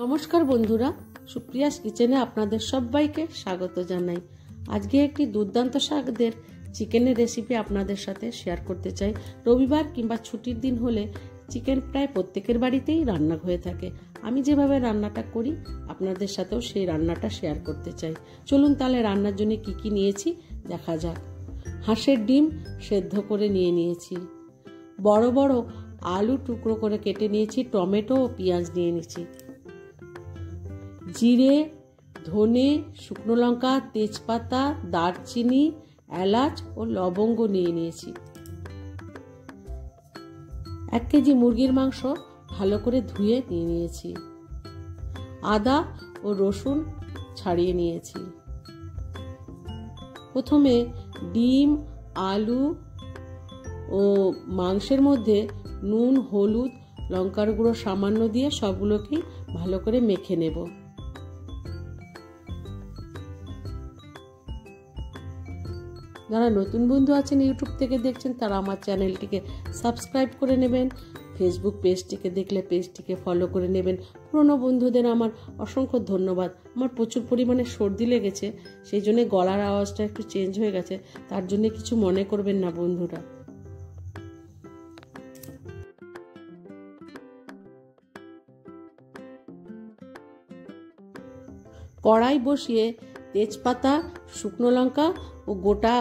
নমস্কার বন্ধুরা, সুপ্রিয়াস কিচেনে আপনাদের সবাইকে স্বাগত জানাই। আজকে একটি দুর্দান্ত স্বাদের চিকেনের রেসিপি আপনাদের সাথে শেয়ার করতে চাই। রবিবার কিংবা ছুটির দিন হলে চিকেন প্রায় প্রত্যেকের বাড়িতেই রান্না হয়ে থাকে। আমি যেভাবে রান্নাটা করি আপনাদের সাথেও সেই রান্নাটা শেয়ার করতে চাই। চলুন তাহলে রান্নার জন্য কি কি নিয়েছি দেখা যাক। হাঁসের ডিম সেদ্ধ করে নিয়েছি, বড় বড় আলু টুকরো করে কেটে নিয়েছি, টমেটো ও পেঁয়াজ নিয়ে নিয়েছি, জিরে, ধনে, শুকনো লঙ্কা, তেজপাতা, দারচিনি, এলাচ ও লবঙ্গ নিয়ে নিয়েছি। 1 কেজি মুরগির মাংস ভালো করে ধুয়ে নিয়ে নিয়েছি। আদা ও রসুন ছাড়িয়ে নিয়েছি। প্রথমে ডিম, আলু ও মাংসের মধ্যে নুন, হলুদ, লঙ্কার গুঁড়ো সামান্য দিয়ে সবগুলোকেই ভালো করে মেখে নেব। যারা নতুন বন্ধু আছেন ইউটিউব থেকে দেখছেন তারা আমার চ্যানেলটিকে সাবস্ক্রাইব করে নেবেন। ফেসবুক পেজটিকে দেখলে পেজটিকে ফলো করে নেবেন। পুরনো বন্ধুদের আমার অসংখ্য ধন্যবাদ। আমার প্রচুর পরিমাণে সর্দি লেগেছে, সেই জন্য গলার আওয়াজটা একটু চেঞ্জ হয়ে গেছে, তার জন্য কিছু মনে করবেন না বন্ধুরা। কড়াই বসিয়ে তেজপাতা, শুকনো লঙ্কা ও গোটা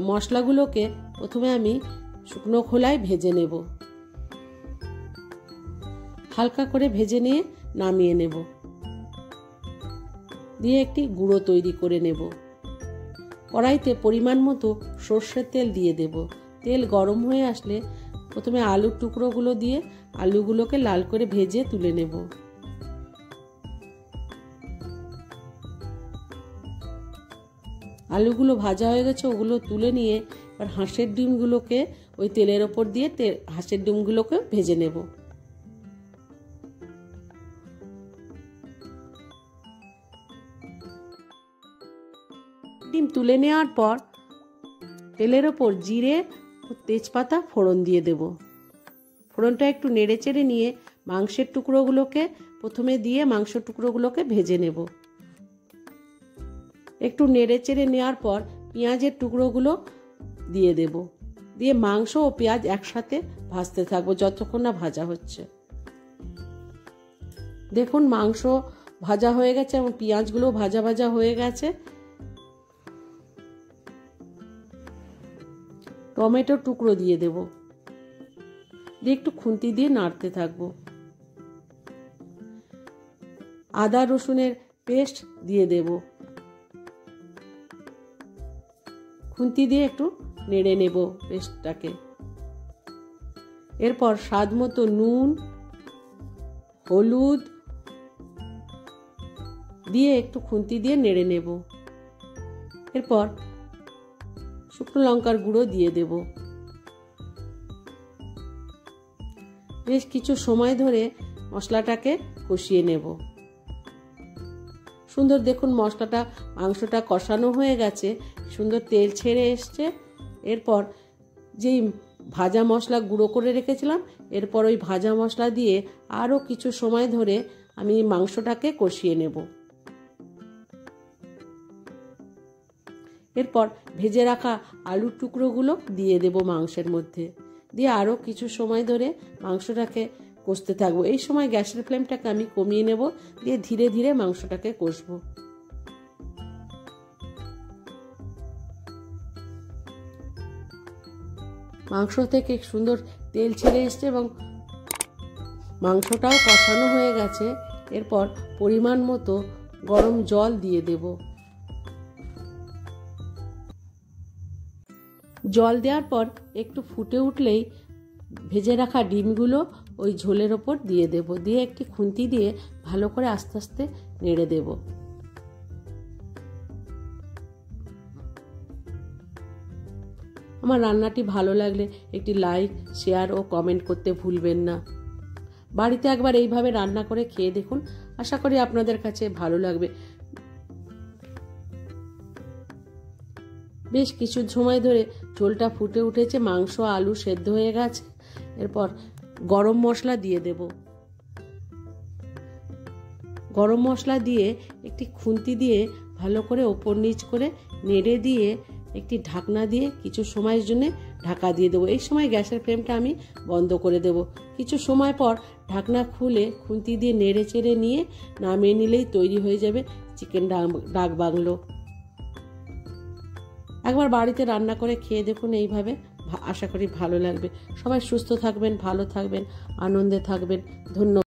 মশলাগুলোকে প্রথমে আমি শুকনো খোলায় ভেজে নেব। হালকা করে ভেজে নিয়ে নামিয়ে নেব, দিয়ে একটি গুঁড়ো তৈরি করে নেব। কড়াইতে পরিমাণ মতো সর্ষের তেল দিয়ে দেব। তেল গরম হয়ে আসলে প্রথমে আলুর টুকরোগুলো দিয়ে আলুগুলোকে লাল করে ভেজে তুলে নেব। আলুগুলো ভাজা হয়ে গেছে, ওগুলো তুলে নিয়ে আর হাঁসের ডিমগুলোকে ওই তেলের ওপর দিয়ে হাঁসের ডিমগুলোকে ভেজে নেব। ডিম তুলে নেওয়ার পর তেলের ওপর জিরে ও তেজপাতা ফোড়ন দিয়ে দেব। ফোড়নটা একটু নেড়ে চেড়ে নিয়ে মাংসের টুকরোগুলোকে প্রথমে দিয়ে মাংসের টুকরোগুলোকে ভেজে নেব। একটু নেড়ে চেড়ে নেওয়ার পর পেঁয়াজের টুকরোগুলো দিয়ে দেব, দিয়ে মাংস ও পেঁয়াজ একসাথে ভাজতে থাকবো যতক্ষণ না ভাজা হচ্ছে। দেখুন মাংস ভাজা হয়ে গেছে এবং পেঁয়াজগুলো ভাজা ভাজা হয়ে গেছে। টমেটোর টুকরো দিয়ে দেব, দিয়ে একটু খুন্তি দিয়ে নাড়তে থাকবো। আদা রসুনের পেস্ট দিয়ে দেব, খুন্তি দিয়ে একটু নেড়ে নেব পেস্টটাকে। এরপর স্বাদ মতো নুন, হলুদ দিয়ে একটু খুন্তি দিয়ে নেড়ে নেব। এরপর শুকনো লঙ্কার গুঁড়ো দিয়ে দেব। বেশ কিছু সময় ধরে মশলাটাকে কষিয়ে নেব। সুন্দর দেখুন মশলাটা মাংসটা কষানো হয়ে গেছে, সুন্দর তেল ছেড়ে এসছে। এরপর যেই ভাজা মশলা গুঁড়ো করে রেখেছিলাম, এরপর ওই ভাজা মশলা দিয়ে আরও কিছু সময় ধরে আমি মাংসটাকে কষিয়ে নেব। এরপর ভেজে রাখা আলুর টুকরোগুলো দিয়ে দেব মাংসের মধ্যে, দিয়ে আরও কিছু সময় ধরে মাংসটাকে কষতে থাকবো। এই সময় গ্যাসের ফ্লেমটাকে আমি কমিয়ে নেব, দিয়ে ধীরে ধীরে মাংসটাকে কষবো। মাংস থেকে সুন্দর তেল ছেড়ে এসছে এবং মাংসটাও কষানো হয়ে গেছে। এরপর পরিমাণ মতো গরম জল দিয়ে দেব। জল দেওয়ার পর একটু ফুটে উঠলেই ভেজে রাখা ডিমগুলো ওই ঝোলের ওপর দিয়ে দেব, দিয়ে একটি খুন্তি দিয়ে ভালো করে আস্তে আস্তে নেড়ে দেব। আমার রান্নাটি ভালো লাগলে একটি লাইক, শেয়ার ও কমেন্ট করতে ভুলবেন না। বাড়িতে একবার এইভাবে রান্না করে খেয়ে দেখুন, আশা করি আপনাদের কাছে ভালো লাগবে। বেশ কিছু সময় ধরে ঝোলটা ফুটে উঠেছে, মাংস আলু সেদ্ধ হয়ে গেছে। এরপর গরম মশলা দিয়ে দেব, গরম মশলা দিয়ে একটি খুন্তি দিয়ে ভালো করে ওপর নিচ করে নেড়ে দিয়ে একটি ঢাকনা দিয়ে কিছু সময়ের জন্য ঢাকা দিয়ে দেবো। এই সময় গ্যাসের ফ্লেমটা আমি বন্ধ করে দেব। কিছু সময় পর ঢাকনা খুলে খুন্তি দিয়ে নেড়ে চেড়ে নিয়ে নামিয়ে নিলেই তৈরি হয়ে যাবে চিকেন ডাক বাংলো। একবার বাড়িতে রান্না করে খেয়ে দেখুন এইভাবে, আশা করি ভালো লাগবে। সবাই সুস্থ থাকবেন, ভালো থাকবেন, আনন্দে থাকবেন। ধন্যবাদ।